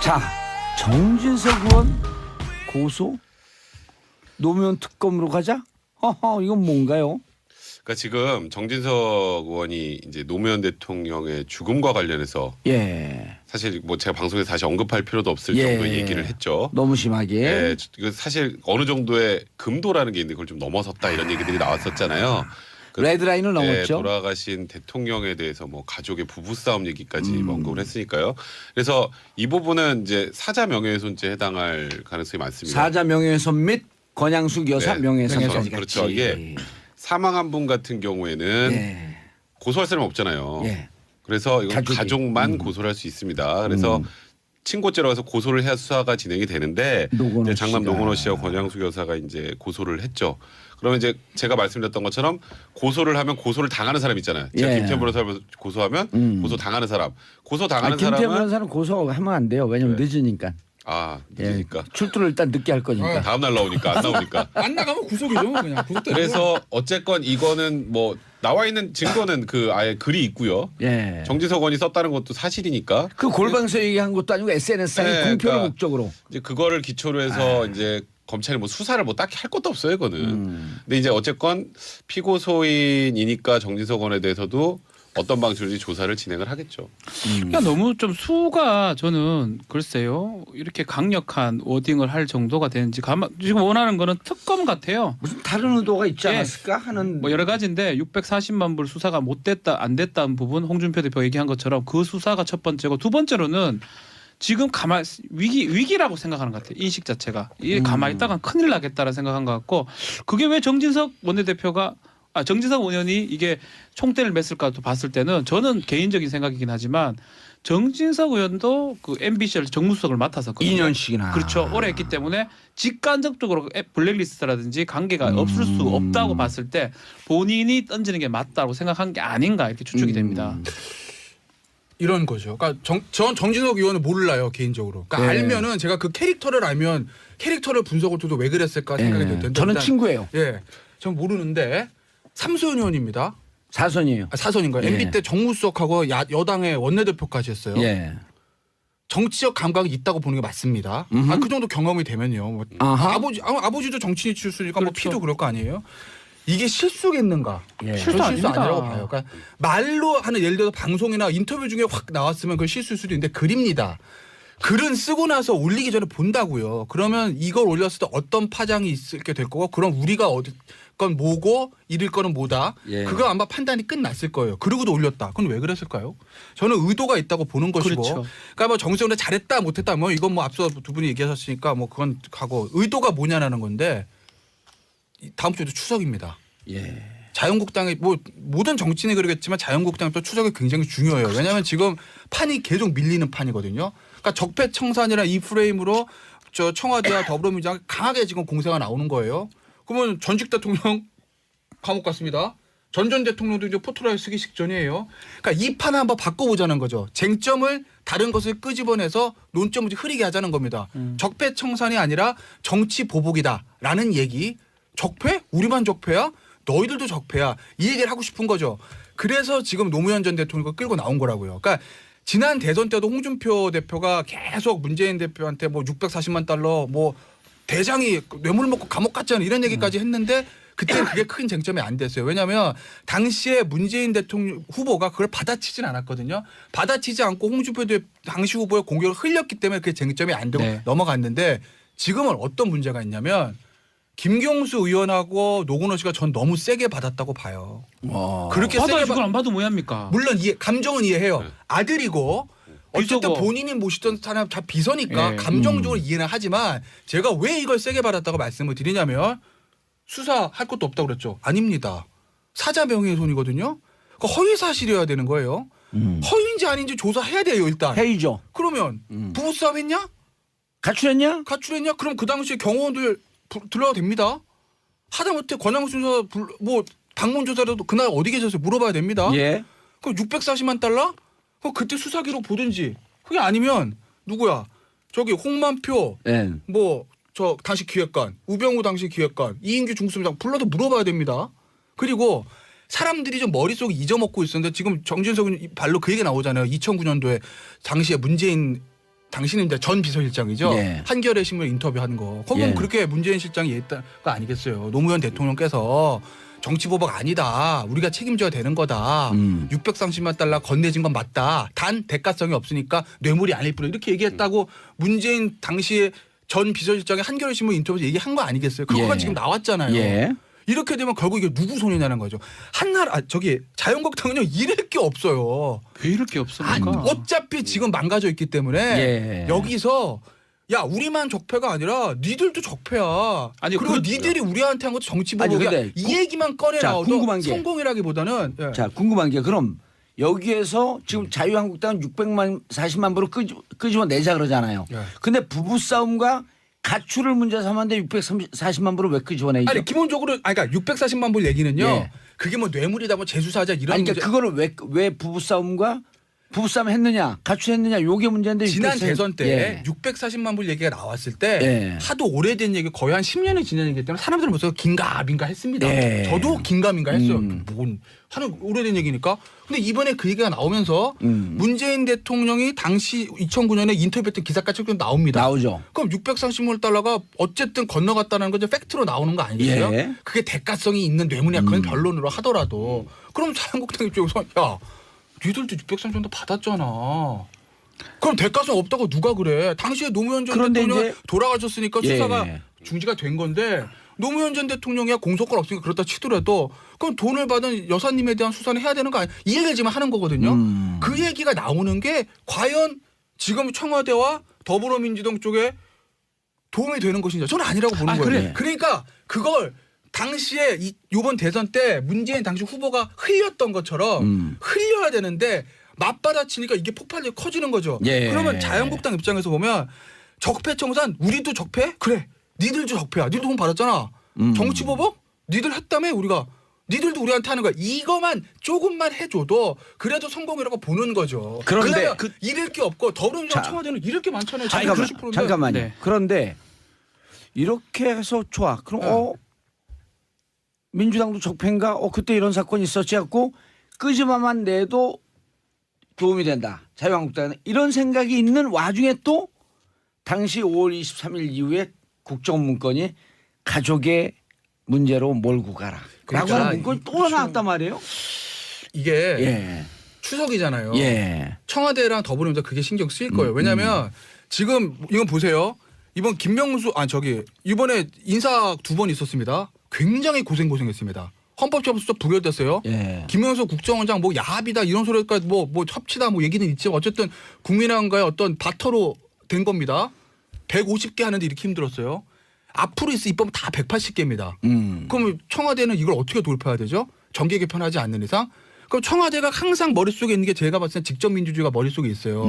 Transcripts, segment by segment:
자, 정진석 의원 고소? 노무현 특검으로 가자? 허허, 이건 뭔가요? 그러니까 지금 정진석 의원이 이제 노무현 대통령의 죽음과 관련해서 예. 사실 뭐 제가 방송에서 다시 언급할 필요도 없을 예. 정도의 얘기를 했죠. 너무 심하게. 예, 이거 사실 어느 정도의 금도라는 게 있는데 그걸 좀 넘어섰다 이런 얘기들이 나왔었잖아요. 레드라인을 넘었죠. 돌아가신 대통령에 대해서 뭐 가족의 부부싸움 얘기까지 언급을 했으니까요. 그래서 이 부분은 이제 사자 명예훼손죄에 해당할 가능성이 많습니다. 사자 명예훼손 및 권양숙 여사 네. 명예훼손까지 같이. 그렇죠. 이게 사망한 분 같은 경우에는 예. 고소할 사람이 없잖아요. 예. 그래서 이건 가족이. 가족만 고소를 할 수 있습니다. 그래서 친고죄로 해서 고소를 해야 수사가 진행이 되는데 노건호 이제 장남 씨가. 노건호 씨와 권양숙 여사가 이제 고소를 했죠. 그러면 이제 제가 말씀드렸던 것처럼 고소를 하면 고소를 당하는 사람 있잖아요. 제가 예. 김태현 변호사를 고소하면 고소 당하는 사람. 고소 당하는 김태현 사람은 변호사는 고소하면 안 돼요. 왜냐면 늦으니까. 늦으니까. 예. 출두를 일단 늦게 할 거니까. 다음 날 나오니까 안 나오니까. 안 나가면 구속이죠. 그냥 구속 때문에. 그래서 어쨌건 이거는 뭐 나와 있는 증거는 그 아예 글이 있고요. 예. 정진석 의원이 썼다는 것도 사실이니까. 그 골방에서 얘기한 것도 아니고 SNS상의 네, 공표를 그러니까 목적으로. 이제 그거를 기초로 해서 이제 검찰이 뭐 수사를 뭐 딱히 할 것도 없어요, 이거는. 근데 이제 어쨌건 피고소인이니까 정진석 의원에 대해서도 어떤 방식으로 조사를 진행을 하겠죠. 그러니까 너무 좀 수가 저는 글쎄요 이렇게 강력한 워딩을 할 정도가 되는지 지금 원하는 거는 특검 같아요. 무슨 다른 의도가 있지 예. 않았을까 하는. 뭐 여러 가지인데 640만 불 수사가 못 됐다 안 됐다는 부분 홍준표 대표 얘기한 것처럼 그 수사가 첫 번째고 두 번째로는 지금 가만 위기라고 생각하는 것 같아요. 인식 자체가 이 가만히 있다가 큰일 나겠다라는 생각한 것 같고 그게 왜 정진석 원내대표가 정진석 의원이 이게 총대를 맸을까 봤을 때는 저는 개인적인 생각이긴 하지만 정진석 의원도 그 MBC 정무수석을 맡았었거든요. 2년씩이나. 그렇죠. 오래 했기 때문에 직간접적으로 블랙리스트라든지 관계가 없을 수 없다고 봤을 때 본인이 던지는 게 맞다고 생각한 게 아닌가 이렇게 추측이 됩니다. 이런 거죠. 그러니까 전 정진석 의원은 몰라요 개인적으로. 그러니까 네. 알면은 제가 그 캐릭터를 알면 캐릭터를 분석을 해도 왜 그랬을까 생각이 들 텐데. 저는 일단, 친구예요. 예, 전 모르는데 삼소연 의원입니다. 사선이에요. 사선인가요? 예. MB 때 정무수석하고 여당의 원내대표까지 했어요. 예. 정치적 감각이 있다고 보는 게 맞습니다. 그 정도 경험이 되면요. 뭐 아하. 아버지도 정치인 출신이니까 뭐 그렇죠. 피도 그럴 거 아니에요. 이게 실수겠는가? 예. 실수 아닙니다. 아니라고 봐요. 그러니까 말로 하는 예를 들어서 방송이나 인터뷰 중에 확 나왔으면 그건 실수일 수도 있는데 글입니다. 글은 쓰고 나서 올리기 전에 본다고요. 그러면 이걸 올렸을 때 어떤 파장이 있게 될 거고 그럼 우리가 어디 건 뭐고 잃을 거는 뭐다. 예. 그거 아마 판단이 끝났을 거예요. 그러고도 올렸다. 그건 왜 그랬을까요? 저는 의도가 있다고 보는 것이고. 그렇죠. 그러니까 뭐 정세훈이 잘했다 못했다 뭐 이건 뭐 앞서 두 분이 얘기하셨으니까 뭐 그건 가고 의도가 뭐냐라는 건데 다음 주에도 추석입니다. 예. 자유한국당이 뭐 모든 정치인이 그러겠지만 자유한국당 또 추석이 굉장히 중요해요. 왜냐하면 지금 판이 계속 밀리는 판이거든요. 그러니까 적폐청산이나 이 프레임으로 저 청와대와 더불어민주당 강하게 지금 공세가 나오는 거예요. 그러면 전직 대통령 감옥 갔습니다. 전 대통령도 이제 포토라이 쓰기 직전이에요. 그러니까 이 판을 한번 바꿔보자는 거죠. 쟁점을 다른 것을 끄집어내서 논점을 흐리게 하자는 겁니다. 적폐청산이 아니라 정치 보복이다라는 얘기. 적폐? 우리만 적폐야? 너희들도 적폐야. 이 얘기를 하고 싶은 거죠. 그래서 지금 노무현 전 대통령을 끌고 나온 거라고요. 그러니까 지난 대선 때도 홍준표 대표가 계속 문재인 대표한테 뭐 640만 달러 뭐 대장이 뇌물 먹고 감옥 갔잖아 이런 얘기까지 했는데 그때 그게 큰 쟁점이 안 됐어요. 왜냐하면 당시에 문재인 대통령 후보가 그걸 받아치진 않았거든요. 받아치지 않고 홍준표 당시 후보의 공격을 흘렸기 때문에 그게 쟁점이 안 되고 네. 넘어갔는데 지금은 어떤 문제가 있냐면 김경수 의원하고 노건호 씨가 전 너무 세게 받았다고 봐요. 그렇게 받아야 세게 그걸 안 봐도 뭐합니까? 물론 감정은 이해해요. 아들이고 어쨌든 비서고. 본인이 모시던 사람 다 비서니까 예. 감정적으로 이해는 하지만 제가 왜 이걸 세게 받았다고 말씀을 드리냐면 수사할 것도 없다고 그랬죠. 아닙니다. 사자 명예훼손이거든요. 그 허위 사실이어야 되는 거예요. 허위인지 아닌지 조사해야 돼요 일단. 해이죠. 그러면 부부싸움 했냐? 가출했냐? 가출했냐? 그럼 그 당시에 경호원들 들러도 됩니다. 하다못해 권양수 수사 뭐 방문 조사라도 그날 어디 계셨어요? 물어봐야 됩니다. 예. 그럼 640만 달러? 그럼 그때 수사기록 보든지. 그게 아니면 누구야? 저기 홍만표 예. 뭐 저 당시 기획관, 우병우 당시 기획관, 이인규 중수부장 불러도 물어봐야 됩니다. 그리고 사람들이 좀 머릿속에 잊어먹고 있었는데 지금 정진석은 발로 그 얘기 나오잖아요. 2009년도에 당시에 문재인 당신은 이제 전 비서실장이죠. 예. 한겨레 신문 인터뷰한 거. 거기는 예. 그렇게 문재인 실장이 얘기했던 거 아니겠어요. 노무현 대통령께서 정치보복 아니다. 우리가 책임져야 되는 거다. 630만 달러 건네진 건 맞다. 단 대가성이 없으니까 뇌물이 아닐 뿐 이렇게 얘기했다고 문재인 당시에 전 비서실장이 한겨레 신문 인터뷰에서 얘기한 거 아니겠어요. 그거가 예. 지금 나왔잖아요. 예. 이렇게 되면 결국 이게 누구 손이냐는 거죠. 한나라 저기 자유한국당은요 잃을 게 없어요. 왜 이럴 게 없습니까? 어차피 지금 망가져 있기 때문에 예. 여기서 야 우리만 적폐가 아니라 니들도 적폐야. 아니, 그리고 그- 니들이 우리한테 한 것도 정치 아니, 보복이야. 근데 이 얘기만 꺼내 자, 나와도 궁금한 게- 성공이라기보다는 예. 자, 궁금한 게 그럼 여기에서 지금 자유한국당은 640만 불을 끄집어내자 그러잖아요. 예. 근데 부부싸움과 가출을 문제 삼았는데 640만 불을 왜 끄집어내죠? 아니 기본적으로 그러니까 640만 불 얘기는요. 예. 그게 뭐 뇌물이다 뭐 재수사자 이런 아니, 문제. 그러니까 그거를 왜 부부싸움 했느냐, 가출했느냐, 요게 문제인데 지난 640 대선 때 예. 640만 불 얘기가 나왔을 때 예. 하도 오래된 얘기 거의 한 10년이 지난 얘기기 때문에 사람들은 벌써 긴가민가 했습니다. 예. 저도 긴가민가 했어요. 뭔 하는 오래된 얘기니까. 근데 이번에 그 얘기가 나오면서 문재인 대통령이 당시 2009년에 인터뷰했던 기사까지 좀 나옵니다. 나오죠. 그럼 630만 달러가 어쨌든 건너갔다는 건 이제 팩트로 나오는 거 아니겠어요? 예. 그게 대가성이 있는 뇌물이야. 그건 변론으로 하더라도. 그럼 자유한국당 입장에서 야 니들도 630 정도 받았잖아. 그럼 대가성 없다고 누가 그래? 당시에 노무현 전 그런데 대통령이 이제- 돌아가셨으니까 예. 수사가 중지가 된 건데 노무현 전 대통령이야 공소권 없으니까 그렇다 치더라도 그럼 돈을 받은 여사님에 대한 수사는 해야 되는 거 아니야? 이 얘기를 지금 하는 거거든요. 그 얘기가 나오는 게 과연 지금 청와대와 더불어민주당 쪽에 도움이 되는 것인지 저는 아니라고 보는 아, 거예요. 그래. 그러니까 그걸 당시에 이번 대선 때 문재인 당시 후보가 흘렸던 것처럼 흘려야 되는데 맞받아치니까 이게 폭발력이 커지는 거죠. 예. 그러면 자유한국당 입장에서 보면 적폐청산 우리도 적폐? 그래. 니들도 적폐야. 니들도 돈 받았잖아. 정치보복? 니들 했다며 우리가. 니들도 우리한테 하는 거야. 이거만 조금만 해줘도 그래도 성공이라고 보는 거죠. 그런데 왜냐면 잃을 게 없고 더불어민주당 자, 청와대는 잃을 게 많잖아요. 잠깐만요. 네. 그런데 이렇게 해서 좋아. 그럼 네. 민주당도 적폐인가? 그때 이런 사건이 있었지 갖고 끄집어만 내도 도움이 된다. 자유한국당은 이런 생각이 있는 와중에 또 당시 5월 23일 이후에 국정문건이 가족의 문제로 몰고 가라. 그러니까 라고 하는 문건이 또 나왔단 말이에요. 이게 예. 추석이잖아요. 예. 청와대랑 더불어민주당 그게 신경 쓰일 거예요. 왜냐하면 지금 이건 보세요. 이번 김명수 이번에 인사 2번 있었습니다. 굉장히 고생했습니다. 헌법재판소도 부결됐어요. 예. 김명수 국정원장 뭐 야합이다 이런 소리까지 뭐 협치다 뭐 얘기는 있지만 어쨌든 국민의힘과의 어떤 바터로 된 겁니다. 150개 하는데 이렇게 힘들었어요. 앞으로 있을 입법은 다 180개입니다. 그럼 청와대는 이걸 어떻게 돌파해야 되죠? 정계 개편하지 않는 이상? 그럼 청와대가 항상 머릿속에 있는 게 제가 봤을 때 직접민주주의가 머릿속에 있어요.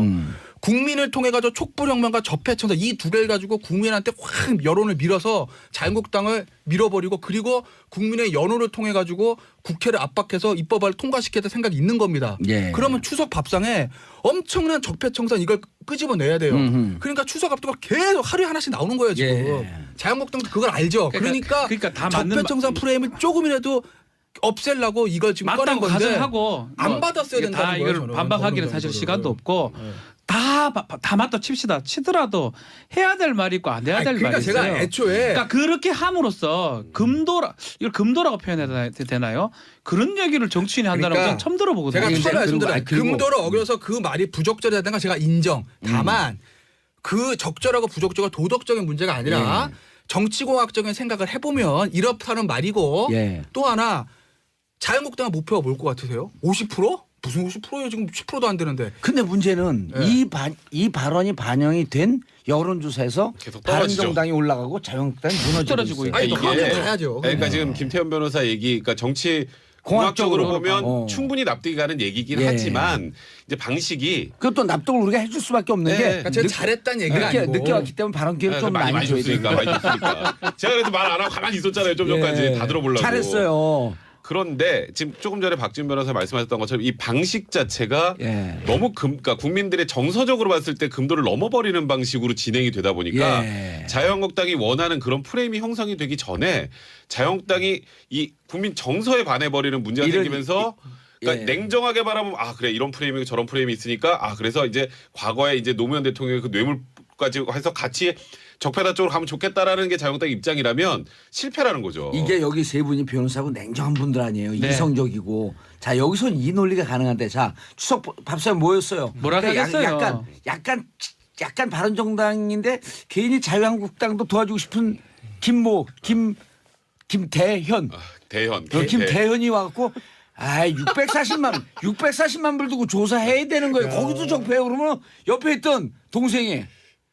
국민을 통해 가지고 촛불혁명과 적폐청산 이 두 개를 가지고 국민한테 확 여론을 밀어서 자유한국당을 밀어버리고 그리고 국민의 여론을 통해 가지고 국회를 압박해서 입법을 통과시키겠다 생각이 있는 겁니다. 예. 그러면 추석 밥상에 엄청난 적폐청산 이걸 끄집어내야 돼요. 그러니까 추석 앞두고 계속 하루에 하나씩 나오는 거예요 지금. 예. 자유한국당도 그걸 알죠. 그러니까 다 맞는 적폐청산 프레임을 조금이라도 없애려고 이걸 지금 꺼낸 맞다고 건데 가정하고 안 받았어야 이게 된다는 다 거예요, 이걸 저는. 반박하기는 사실 시간도 없고 다 맞다 치더라도 해야 될 말이 있고 안 해야 될 그러니까 말이 있어요. 제가 애초에 그러니까 그렇게 함으로써 이걸 금도라고 표현해야 되나요? 그런 얘기를 정치인이 한다는 그러니까 건 처음 들어보거든요. 제가 처음에 그리고 말씀드린 그리고 금도를 어겨서 그 말이 부적절하다는 건 제가 인정. 다만 그 적절하고 부적절한 도덕적인 문제가 아니라 정치공학적인 생각을 해보면 이렇다는 말이고 예. 또 하나 자유한국당 목표가 뭘 것 같으세요? 50%? 무슨 50%예요? 지금 10%도 안 되는데. 근데 문제는 예. 이 발언이 반영이 된 여론조사에서 계속 떨어지죠. 바른정당이 올라가고 자유한국당이 무너지고 떨어지고 있어요. 아니 이게- 그건 가야죠. 그러니까 지금 김태현 변호사 얘기, 그러니까 정치 공학적으로 공학적으로 보면 충분히 충분히 납득이 가는 얘기긴 예. 하지만 이제 방식이 그것도 납득을 우리가 해줄 수밖에 없는 네. 게 그러니까 제가 잘했다는 얘기가 늦게, 아니고 늦게 왔기 때문에 발언 기회를 좀 많이 많이 줘야 줬으니까 돼요. 많이 줬으니까 제가 그래서 말 안 하고 가만히 있었잖아요 좀 전까지 예. 다 들어보려고. 잘했어요. 그런데 지금 조금 전에 박지훈 변호사 말씀하셨던 것처럼 이 방식 자체가 예. 너무 그러니까 국민들의 정서적으로 봤을 때 금도를 넘어버리는 방식으로 진행이 되다 보니까 예. 자유한국당이 원하는 그런 프레임이 형성이 되기 전에 자유한국당이 이 국민 정서에 반해버리는 문제가 이런- 생기면서 그러니까 예. 냉정하게 바라보면 아 그래 이런 프레임이고 저런 프레임이 있으니까 아 그래서 이제 과거에 이제 노무현 대통령의 그 뇌물까지 해서 같이 적폐다 쪽으로 가면 좋겠다라는 게 자유한국당의 입장이라면 실패라는 거죠. 이게 여기 세 분이 변호사고 냉정한 분들 아니에요. 네. 이성적이고. 자 여기서 이 논리가 가능한데 자 추석 밥상 모였어요. 뭐라 하겠어요. 약간 바른정당인데 개인이 자유한국당도 도와주고 싶은 김대현 대현. 김대현이 와갖고 아 640만 불 두고 조사해야 되는 거예요. 거기도 적폐요. 그러면 옆에 있던 동생이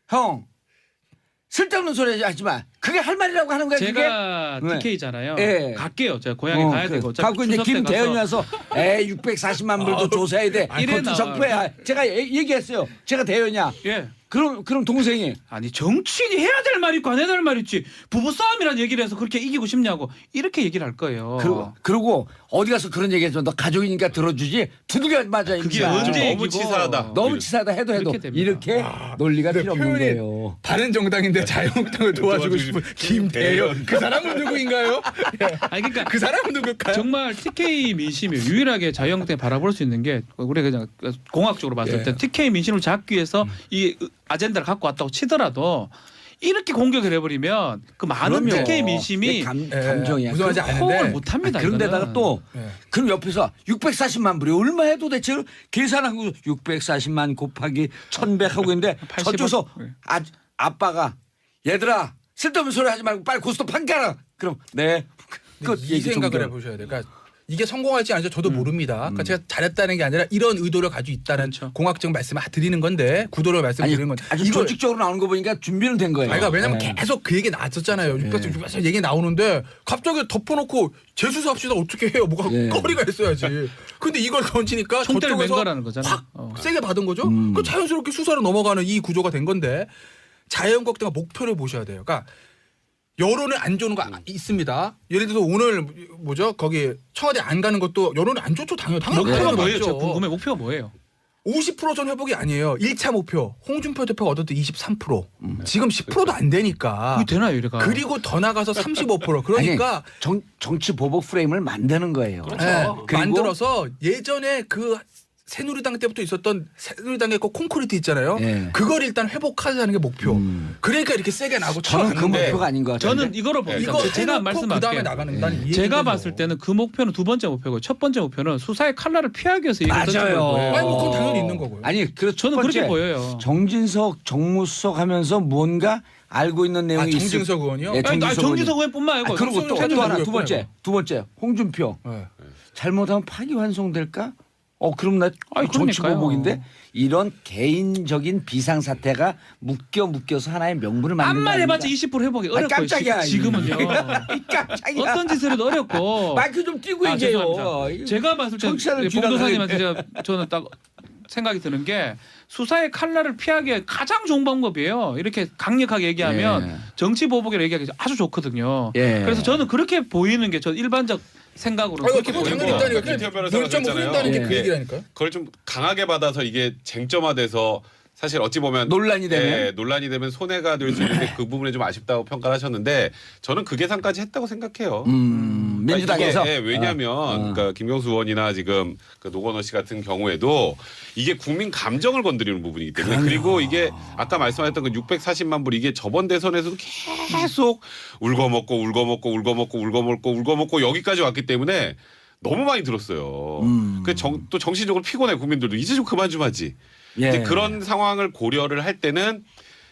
형 쓸데없는 소리 하지 마. 그게 할 말이라고 하는 거야. 제가 그게? TK잖아요. 네. 갈게요. 제가 고향에 가야 되고. 어차피 갖고 이제 추석 때 김대현이 가서 와서 640만 불도 조사해야 돼. 이래 그것도 나와요. 적폐야. 제가 얘기했어요. 제가 대현이야. 예. 그럼 동생이 아니 정치인이 해야 될 말이 있고 안 해야 될 말이 있지. 부부 싸움이라는 얘기를 해서 그렇게 이기고 싶냐고 이렇게 얘기를 할 거예요. 그리고 어디 가서 그런 얘기해서 너 가족이니까 들어주지 두들겨 맞아. 그게 임자. 언제 너무 얘기고. 치사하다. 너무 치사하다 해도 그렇게 됩니다. 이렇게 논리가 필요 없는 표현이 거예요. 바른 정당인데 자유한국당을 도와주고 싶은 김대현 그 사람은 누구인가요? 아니 그러니까 그 사람은 누굴까요? 정말 TK 민심이 유일하게 자유한국당이 바라볼 수 있는 게 우리가 그냥 공학적으로 봤을 예. 때 TK 민심을 잡기 위해서 이 아젠다를 갖고 왔다고 치더라도 이렇게 공격을 해버리면 그 많은 그럼요. TK 민심이 감정이야. 무서워하지 그럼 않은데. 호응을 못합니다. 그런데다가 이거는. 또 예. 그럼 옆에서 640만 불이 얼마야 도대체 계산하고 640만 곱하기 1100 하고 있는데 80억. 저쪽에서 네. 아빠가 얘들아 쓸데없는 소리 하지 말고 빨리 고스톱 판 깔아. 그럼 네. 끝 이 얘기 생각을 종결. 해보셔야 돼요. 그러니까 이게 성공할지 아닐지 저도 모릅니다. 그러니까 제가 잘했다는 게 아니라 이런 의도를 가지고 있다는 그렇죠. 공학적 말씀을 드리는 건데 구도를 말씀드리는 건데 아주 이걸 조직적으로 나오는 거 보니까 준비는 된 거예요. 그러니까 왜냐면 네. 계속 그 얘기 나왔었잖아요. 600 얘기 나오는데 갑자기 덮어놓고 재수사합시다 어떻게 해요? 뭐가 예. 거리가 있어야지. 근데 이걸 던지니까 총대를 맨 저쪽에서 거라는 거잖아요. 확 세게 받은 거죠. 그 자연스럽게 수사로 넘어가는 이 구조가 된 건데 자유한국당가 목표를 보셔야 돼요. 그러니까 여론을 안 좋은 거 있습니다. 예를 들어서 오늘 뭐죠? 거기 청와대 안 가는 것도 여론이 안 좋죠. 당연히 목표가 당연히 뭐예요? 맞죠. 저 궁금해. 목표가 뭐예요? 50%전 회복이 아니에요. 1차 목표 홍준표 대표가 얻었던 23%. 지금 10%도 안 되니까. 그게 되나요, 이래가? 그리고 더 나가서 35%. 그러니까 아니, 정치 보복 프레임을 만드는 거예요. 예, 그리고 만들어서 예전에 그 새누리당 때부터 있었던 새누리당의 그 콘크리트 있잖아요. 예. 그걸 일단 회복하자는 게 목표. 그러니까 이렇게 세게 나고 저는 그 쳐갔는데 목표가 아닌 것 같아요. 저는 이거로 봅니다. 이거 제가 해놓고 말씀할게요. 그다음에 나가는 난 이 얘기거든요. 제가 봤을 때는 그 목표는 두 번째 목표고 첫 번째 목표는 수사의 칼날을 피하기 위해서 이걸 던진 맞아요. 거예요. 아니 뭐 그건 당연히 있는 거고요. 아니 그렇죠. 저는 그렇게 보여요. 정진석 정무수석 하면서 뭔가 알고 있는 내용이 정진석 의원이요? 네, 아니, 정진석 정진석 의원뿐만 아니고 그리고 또 정진석 하나 의원 두 번째 홍준표 네. 잘못하면 파기환송될까? 그럼 나 아니, 정치 그러니까요. 보복인데 이런 개인적인 비상 사태가 묶여서 하나의 명분을 만든다. 암만 해봤자 20% 회복이 어렵고 깜짝이야. 지금은요. 깜짝이야. 어떤 짓을 해도 어렵고. 마이크 좀 띄고 아, 얘기해요. 죄송합니다. 제가 봤을 때 청취자들 봉도사님한테 저는 딱 생각이 드는 게 수사의 칼날을 피하기에 가장 좋은 방법이에요. 이렇게 강력하게 얘기하면 예. 정치 보복이라고 얘기하기 아주 좋거든요. 예. 그래서 저는 그렇게 보이는 게 저 일반적 생각으로 아니, 그렇게 그거 보이고. 당연히 있다니까. 김태현 변호사가 뭘 좀 그랬잖아요. 흐린다는 게 그 예. 얘기라니까요. 그걸 좀 강하게 받아서 이게 쟁점화돼서 사실 어찌 보면 논란이 되면? 예, 논란이 되면 손해가 될 수 있는데 그 부분에 좀 아쉽다고 평가를 하셨는데 저는 그 계산까지 했다고 생각해요. 민주당에서 이게, 왜냐하면 그러니까 김경수 의원이나 지금 그 노건호 씨 같은 경우에도 이게 국민 감정을 건드리는 부분이기 때문에 그리고 이게 아까 말씀하셨던 그 640만 불 이게 저번 대선에서도 계속 울고먹고 여기까지 왔기 때문에 너무 많이 들었어요. 또 정신적으로 피곤해 국민들도 이제 좀 그만 좀 하지. 예. 이제 그런 상황을 고려를 할 때는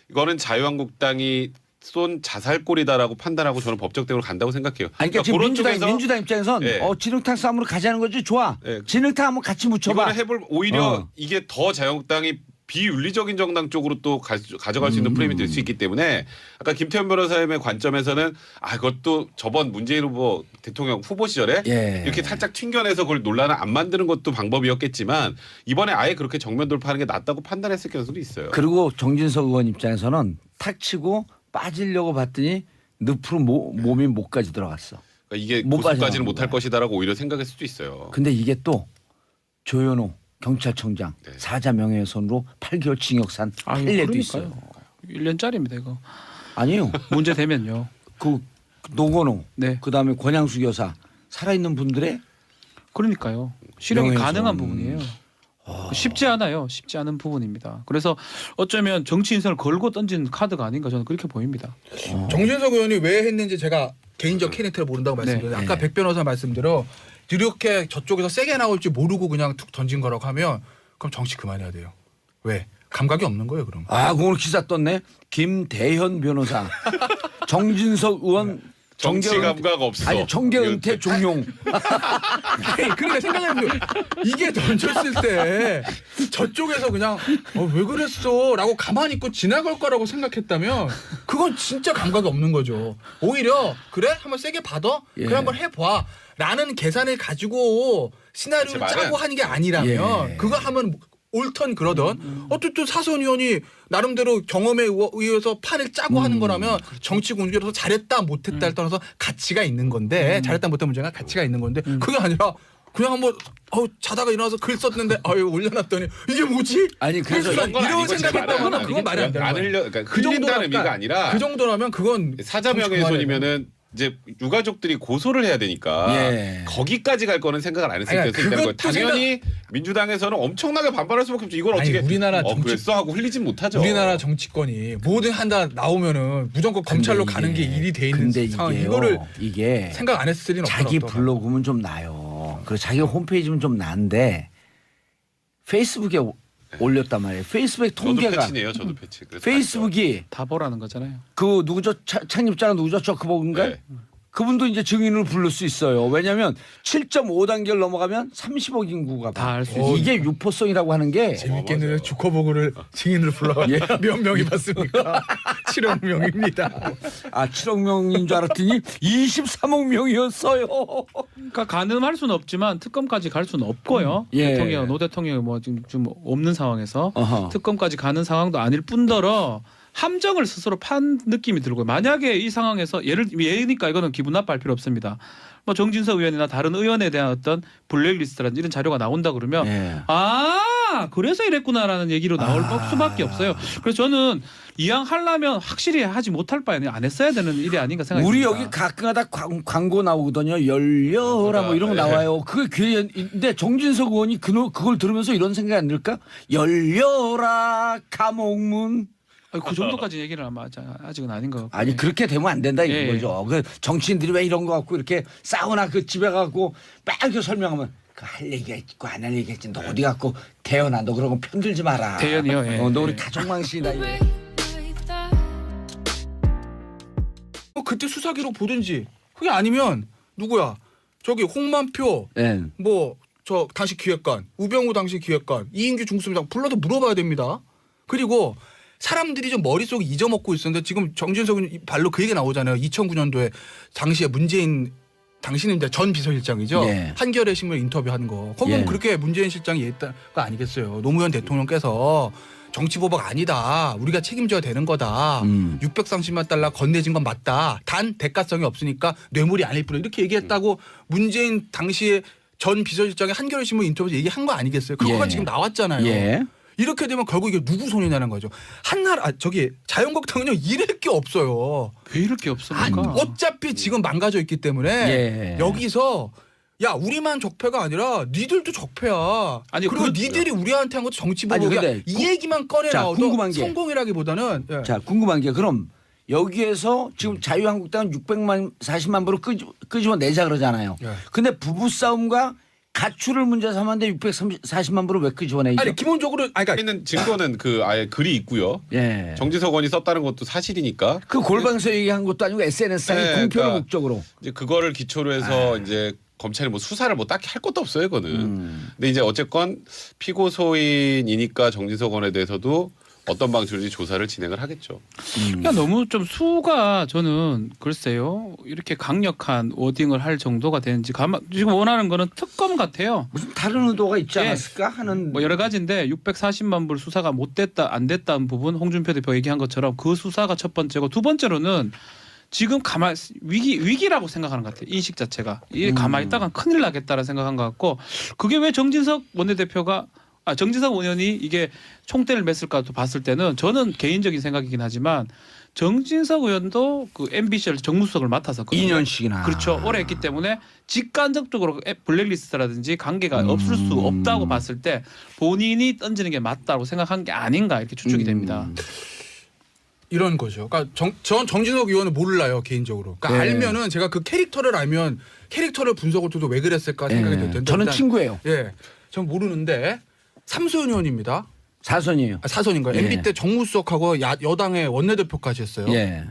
이거는 자유한국당이 쏜 자살골이다라고 판단하고 저는 법적 대응으로 간다고 생각해요. 아니, 그러니까 지금 그런 민주당 입장에선 예. 진흙탕 싸움으로 가자는 거지 좋아. 예. 진흙탕 한번 같이 묻혀봐. 이거는 해볼 오히려 어. 이게 더 자유한국당이 비윤리적인 정당 쪽으로 또 가져갈 수 있는 프레임이 될 수 있기 때문에 아까 김태현 변호사님의 관점에서는 그것도 저번 문재인 후보 대통령 후보 시절에 예. 이렇게 살짝 튕겨내서 그걸 논란을 안 만드는 것도 방법이었겠지만 이번에 아예 그렇게 정면 돌파하는 게 낫다고 판단했을 가능성도 있어요. 그리고 정진석 의원 입장에서는 탁 치고 빠지려고 봤더니 늪으로 몸이 목까지 들어갔어. 그러니까 이게 못 고소까지는 빠져나오는 못할 거야. 것이다라고 오히려 생각했을 수도 있어요. 근데 이게 또 조현호 경찰청장 네. 사자 명예훼손으로 8개월 징역산 판례도 있어요. 1년짜리입니다 이거. 아니요. 문제 되면요. 그 노건호 네. 그다음에 권양수 여사 살아있는 분들의 그러니까요. 실행이 명예훼손. 가능한 부분이에요. 쉽지 않아요. 쉽지 않은 부분입니다. 그래서 어쩌면 정치 인생을 걸고 던진 카드가 아닌가 저는 그렇게 보입니다. 정진석 의원이 왜 했는지 제가 개인적 캐릭터를 모른다고 말씀드렸는데 아까 백 변호사 말씀대로 이렇게 저쪽에서 세게 나올지 모르고 그냥 툭 던진 거라고 하면 그럼 정치 그만해야 돼요. 왜? 감각이 없는 거예요, 그럼. 아, 오늘 기사 떴네. 김대현 변호사, 정진석 의원 정치 정계 감각 없어. 아니 정계 은퇴 종용. 그러니까 생각해보면 이게 던졌을 때 저쪽에서 그냥 왜 그랬어라고 가만히 있고 지나갈 거라고 생각했다면 그건 진짜 감각이 없는 거죠. 오히려 그래 한번 세게 받아 예. 그래 한번 해봐라는 계산을 가지고 시나리오를 그렇지, 짜고 말은- 하는 게 아니라면 예. 그거 하면 옳던 그러던 어쨌든 사선 의원이 나름대로 경험에 의해서 판을 짜고 하는 거라면 정치 공주로서 잘했다 못했다를 떠나서 가치가 있는 건데 잘했다 못한 문제가 가치가 있는 건데 그게 아니라 그냥 한번 자다가 일어나서 글 썼는데 올려놨더니 이게 뭐지? 아니 그래서 그런 건 이런 아니고 생각했다면 그건 말이 안 되는 안 거예요. 흘려, 그러니까 흘린다는 의미가 아니라 그 정도라면 그건 사자명예훼손이면은 이제 유가족들이 고소를 해야 되니까 예. 거기까지 갈 거는 생각을 안 했을 아니, 때 있다는 거예요. 그것도 당연히 민주당에서는 엄청나게 반발할 수밖에 없죠. 이걸 아니, 어떻게 우리나라 정치- 그랬어 하고 흘리진 못하죠. 우리나라 정치권이 뭐든 한다 나오면은 무조건 검찰로 근데 가는 게 이게- 일이 돼 있는 근데 상황 이게요, 이거를 이게 생각 안 했을 리는 자기 없더라고요. 블로그면 좀 나요. 그리고 자기 홈페이지면 좀 나은데 페이스북에 올렸단 말이에요. 페이스북 저도 통계가 패치네요. 저도 패치. 그래서 페이스북이 다 보라는 거잖아요. 그 누구죠? 창립자가 누구죠? 저크버그인가요? 네. 그분도 이제 증인을 부를 수 있어요. 왜냐하면 7.5단계를 넘어가면 30억 인구가 다 알 수 있어요. 이게 유포성이라고 하는 게 재밌겠네요. 맞아요. 주커버그를 증인으로 불러 예. 몇 명이 봤습니까? 7억 명입니다. 7억 명인 줄 알았더니 23억 명이었어요. 그러니까 가늠할 수는 없지만 특검까지 갈 수는 없고요. 예. 대통령, 노 대통령이 뭐 지금 좀 없는 상황에서 어허. 특검까지 가는 상황도 아닐 뿐더러 함정을 스스로 판 느낌이 들고요. 만약에 이 상황에서 예니까 이거는 기분 나빠할 필요 없습니다. 뭐 정진석 의원이나 다른 의원에 대한 어떤 블랙리스트라든지 이런 자료가 나온다 그러면 예. 그래서 이랬구나라는 얘기로 나올 수밖에 없어요. 그래서 저는 이왕 하려면 확실히 하지 못할 바에는 안 했어야 되는 일이 아닌가 생각이 우리 듭니다. 여기 가끔가다 광고 나오거든요. 열려라 뭐 이런 거 네. 나와요. 그게 근데 정진석 의원이 그걸 들으면서 이런 생각이 안 들까? 열려라 감옥문. 그 정도까지 얘기를 아마 아직은 아닌 것 같고. 아니 그렇게 되면 안 된다 예. 이거죠. 그 정치인들이 왜 이런 거 갖고 이렇게 사우나 그 집에 가고 막 이렇게 설명하면 그 할 얘기가 있고 안 할 얘기가 있지. 너 어디 갖고 대현아 너 그런 거 편들지 마라. 대현이요? 예. 너 우리 예. 가족망신이다. 이거. 그때 수사기록 보든지 그게 아니면 누구야? 저기 홍만표 예. 뭐 저 당시 기획관 우병우 당시 기획관 이인규 중수부장 불러도 물어봐야 됩니다. 그리고 사람들이 좀 머릿속에 잊어먹고 있었는데 지금 정진석 발로 그 얘기 나오잖아요. 2009년도에 당시에 문재인 당신은 이제 전 비서실장이죠. 예. 한겨레 신문 인터뷰한 거. 거기는 예. 그렇게 문재인 실장이 했던 거 아니겠어요. 노무현 대통령께서 정치보복 아니다. 우리가 책임져야 되는 거다. 630만 달러 건네진 건 맞다. 단 대가성이 없으니까 뇌물이 아닐 뿐 이렇게 얘기했다고 문재인 당시에 전 비서실장이 한겨레 신문 인터뷰에서 얘기한 거 아니겠어요. 그거가 예. 지금 나왔잖아요. 예. 이렇게 되면 결국 이게 누구 손이냐는 거죠. 한나라 저기 자유한국당은요 잃을 게 없어요. 왜 이렇게 없습니까? 어차피 지금 망가져 있기 때문에 예. 여기서 야 우리만 적폐가 아니라 니들도 적폐야. 아니, 그리고 그- 니들이 우리한테 한 것도 정치보복이야. 아니, 근데 이 얘기만 꺼내 자, 나와도 궁금한 게- 성공이라기보다는 예. 자 궁금한 게 그럼 여기에서 지금 자유한국당은 640만 불을 끄집어내자 그러잖아요. 예. 근데 부부싸움과 가출을 문제 삼았는데 640만 불을 왜 끄집어내죠? 아니 기본적으로 그러니까 있는 증거는 그 아예 글이 있고요. 예. 정진석 의원이 썼다는 것도 사실이니까 그 골방에서 얘기한 것도 아니고 SNS상의 네, 공표를 그러니까 목적으로. 이제 그거를 기초로 해서 이제 검찰이 뭐 수사를 뭐 딱히 할 것도 없어요, 그거는. 근데 이제 어쨌건 피고소인이니까 정진석 의원에 대해서도 어떤 방식으로 조사를 진행을 하겠죠. 그러니까 너무 좀 수가 저는 글쎄요 이렇게 강력한 워딩을 할 정도가 되는지 지금 원하는 거는 특검 같아요. 무슨 다른 의도가 있지 예. 않았을까 하는. 뭐 여러 가지인데 640만 불 수사가 못 됐다 안 됐다는 부분 홍준표 대표 얘기한 것처럼 그 수사가 첫 번째고 두 번째로는 지금 위기라고 생각하는 것 같아요. 인식 자체가. 이 가만히 있다가 큰일 나겠다라는 생각한 것 같고 그게 왜 정진석 원내대표가 정진석 의원이 이게 총대를 맸을까 봤을 때는 저는 개인적인 생각이긴 하지만 정진석 의원도 그 MBC를 정무수석을 맡았었거든요. 2년씩이나. 그렇죠. 오래 했기 때문에 직간접적으로 블랙리스트라든지 관계가 없을 수 없다고 봤을 때 본인이 던지는 게 맞다고 생각한 게 아닌가 이렇게 추측이 됩니다. 이런 거죠. 그러니까 전 정진석 의원은 몰라요 개인적으로. 그러니까 네. 알면은 제가 그 캐릭터를 알면 캐릭터를 분석을 해도 왜 그랬을까 생각이 될 텐데. 저는 일단, 친구예요. 예, 전 모르는데 삼소연 의원입니다. 사선이에요. 사선인가요? 예. MB 때 정무수석하고 여당의 원내대표까지 했어요. 예.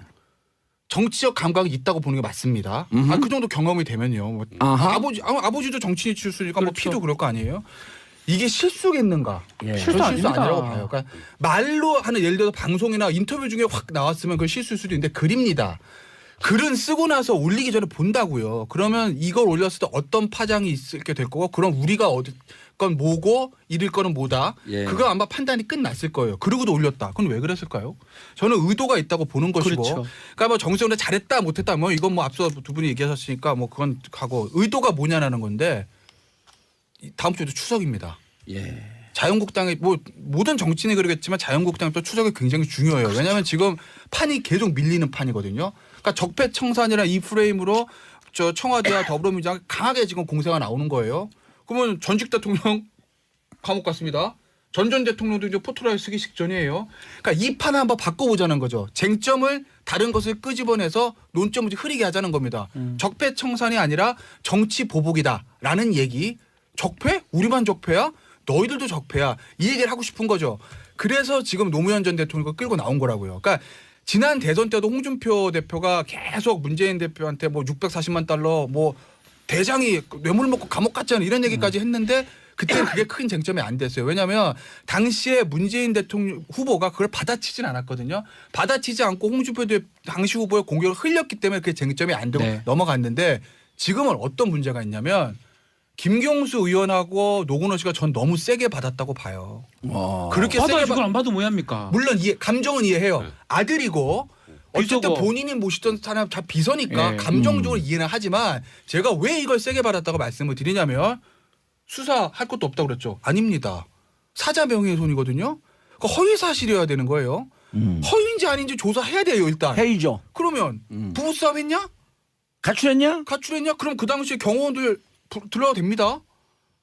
정치적 감각이 있다고 보는 게 맞습니다. 그 정도 경험이 되면요. 뭐 아하. 아버지도 정치인 출신이니까 뭐 그렇죠. 피도 그럴 거 아니에요. 이게 실수겠는가? 예. 실수 아닙니다. 아니라고 봐요. 그러니까 말로 하는 예를 들어서 방송이나 인터뷰 중에 확 나왔으면 그 실수일 수도 있는데 글입니다. 글은 쓰고 나서 올리기 전에 본다고요. 그러면 이걸 올렸을 때 어떤 파장이 있게 될 거고 그럼 우리가 어디 건 뭐고 잃을 거는 뭐다. 예. 그거 아마 판단이 끝났을 거예요. 그러고도 올렸다. 그건 왜 그랬을까요? 저는 의도가 있다고 보는 것이고. 그렇죠. 그러니까 뭐 정세훈이 잘했다 못했다 뭐 이건 뭐 앞서 두 분이 얘기하셨으니까 뭐 그건 가고 의도가 뭐냐라는 건데 다음 주에도 추석입니다. 예. 자유한국당이 뭐 모든 정치인이 그러겠지만 자유한국당이 또 추석이 굉장히 중요해요. 왜냐하면 지금 판이 계속 밀리는 판이거든요. 그러니까 적폐청산이라는 이 프레임으로 저 청와대와 더불어민주당 강하게 지금 공세가 나오는 거예요. 그러면 전직 대통령 감옥 갔습니다. 전 대통령도 이제 포트라이 쓰기 직전이에요. 그러니까 이 판을 한번 바꿔보자는 거죠. 쟁점을 다른 것을 끄집어내서 논점을 흐리게 하자는 겁니다. 적폐청산이 아니라 정치 보복이다라는 얘기. 적폐? 우리만 적폐야? 너희들도 적폐야. 이 얘기를 하고 싶은 거죠. 그래서 지금 노무현 전 대통령을 끌고 나온 거라고요. 그러니까 지난 대선 때도 홍준표 대표가 계속 문재인 대표한테 뭐 640만 달러 뭐 대장이 뇌물 먹고 감옥 갔잖아 이런 얘기까지 했는데 그때는 그게 큰 쟁점이 안 됐어요. 왜냐하면 당시에 문재인 대통령 후보가 그걸 받아치진 않았거든요. 받아치지 않고 홍준표 당시 후보의 공격을 흘렸기 때문에 그게 쟁점이 안 되고 네. 넘어갔는데 지금은 어떤 문제가 있냐면 김경수 의원하고 노건호 씨가 전 너무 세게 받았다고 봐요. 그렇게 세게 받아야지 그걸 안 봐도 뭐합니까? 물론 감정은 이해해요. 네. 아들이고 어쨌든 비서고. 본인이 모시던 사람 다 비서니까 예. 감정적으로 이해는 하지만 제가 왜 이걸 세게 받았다고 말씀을 드리냐면 수사할 것도 없다고 그랬죠. 아닙니다. 사자 명예훼손이거든요. 그러니까 허위 사실이어야 되는 거예요. 허위인지 아닌지 조사해야 돼요 일단. 회의죠. 그러면 부부싸움 했냐? 가출했냐? 가출했냐? 그럼 그 당시에 경호원들 들러도 됩니다.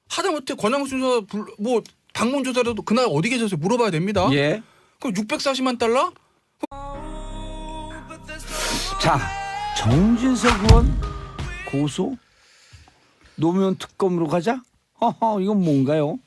하다못해 권양순 수사 뭐 방문 조사라도 그날 어디 계셨어요? 물어봐야 됩니다. 예. 그럼 640만 달러? 자, 정진석 의원 고소? 노무현 특검으로 가자? 허허, 이건 뭔가요?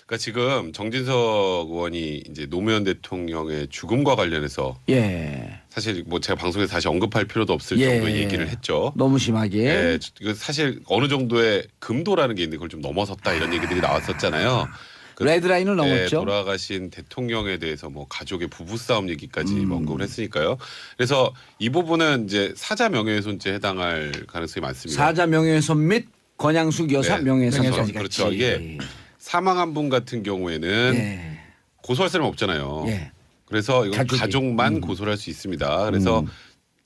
그러니까 지금 정진석 의원이 이제 노무현 대통령의 죽음과 관련해서 예. 사실 뭐 제가 방송에서 다시 언급할 필요도 없을 예. 정도의 얘기를 했죠. 너무 심하게. 예, 그 사실 어느 정도의 금도라는 게 있는데 그걸 좀 넘어섰다 이런 얘기들이 나왔었잖아요. 그 레드라인을 예, 넘었죠. 돌아가신 대통령에 대해서 뭐 가족의 부부싸움 얘기까지 언급을 했으니까요. 그래서 이 부분은 이제 사자 명예훼손죄에 해당할 가능성이 많습니다. 사자 명예훼손 및 권양숙 여사 네, 명예훼손까지 같이. 그렇죠. 이게 사망한 분 같은 경우에는 예. 고소할 사람이 없잖아요. 예. 그래서 이건 가족이. 가족만 고소를 할 수 있습니다. 그래서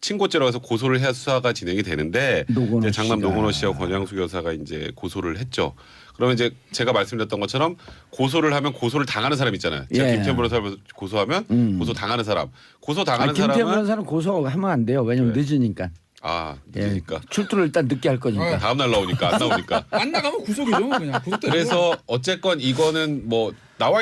친고죄로 해서 고소를 해야 수사가 진행이 되는데 노건호 이제 장남 씨가. 노건호 씨와 권양숙 여사가 이제 고소를 했죠. 그러면 이제 제가 말씀드렸던 것처럼 고소를 하면 고소를 당하는 사람 있잖아요. 제가 예. 김태현 변호사를 고소하면 고소 당하는 사람. 고소 당하는 김태현 사람은 변호사는 고소하면 안 돼요. 왜냐면 네. 늦으니까. 예. 늦으니까 출두를 일단 늦게 할 거니까. 다음 날 나오니까 안 나오니까. 안 나가면 구속이죠. 그냥 구속 그래서 어쨌건 이거는 뭐 나와